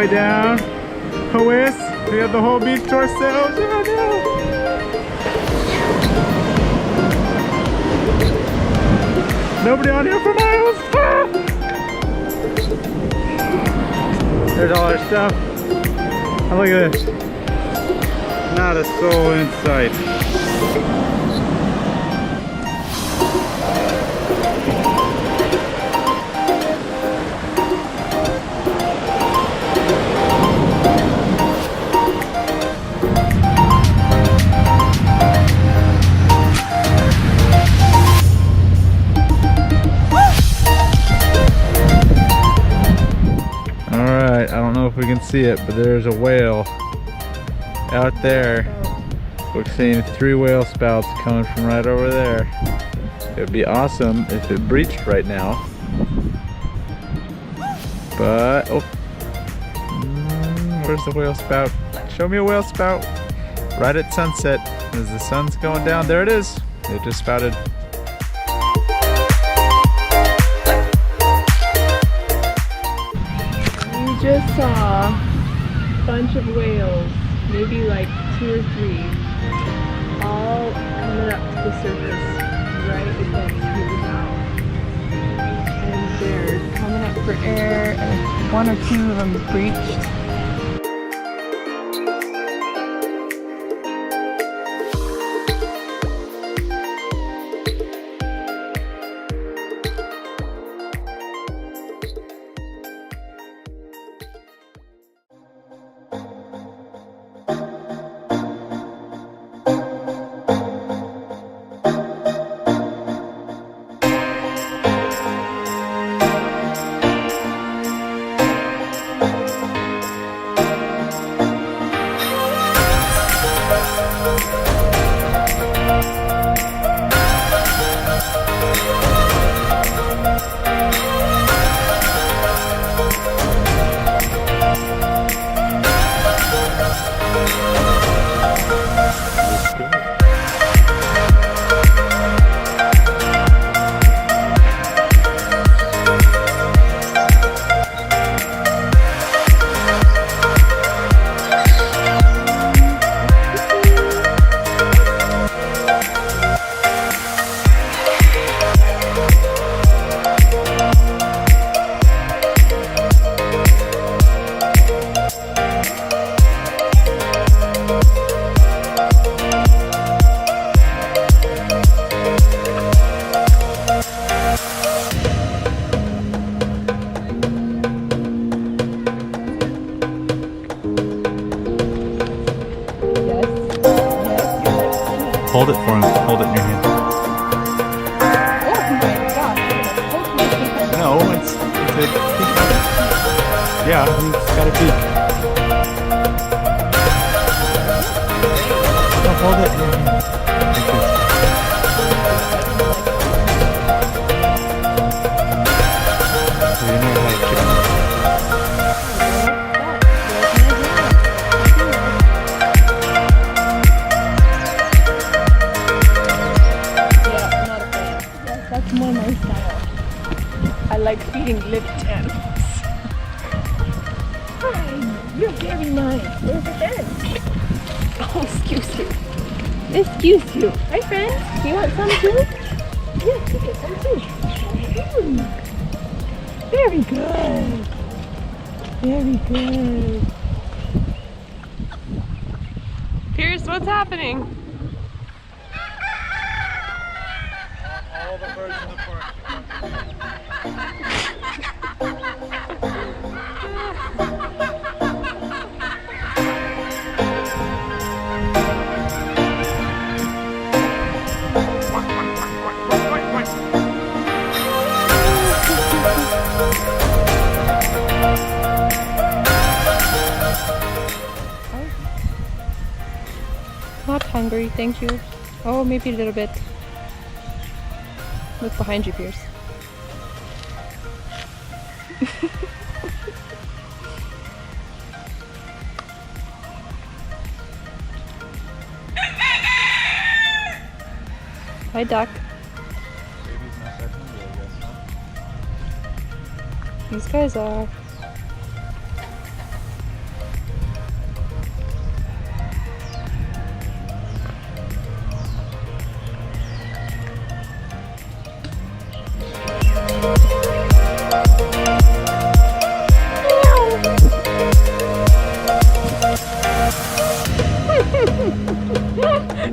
way down. Hoist, we have the whole beach to ourselves. Oh no! Nobody on here for miles. Ah! There's all our stuff. Oh, look at this. Not a soul in sight. Alright, I don't know if we can see it, but there's a whale out there. We're seeing 3 whale spouts coming from right over there. It would be awesome if it breached right now. But, oh. Where's the whale spout? Show me a whale spout. Right at sunset as the sun's going down. There it is. It just spouted. We just saw a bunch of whales, maybe like 2 or 3, all coming up to the surface right above the bow. And they're coming up for air, and 1 or 2 of them breached. Hold it for him. Hold it in your hand. Oh my gosh. No, it's a peak. Yeah, he's got a peak. No, hold it in your hand. So you know how to chicken. More my style. I like feeding lip temps. Hi, you're very nice. Where's the fence? Oh, excuse you. Excuse you. Hi, friend. You want some too? Yes, you get some too. Very good. Very good. Pierce, what's happening? All the birds in the park. Not hungry, thank you. Oh, maybe a little bit. Look behind you, Pierce. Hi, duck. Baby's not that hungry, I guess, huh? These guys are.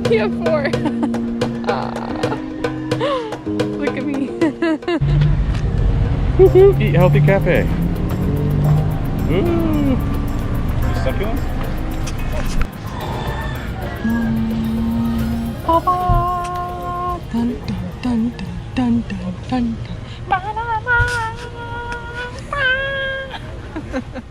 You have 4. Look at me. Woohoo! Eat healthy cafe. Ooh. The succulents? Dun, dun, dun, dun, dun, dun, dun.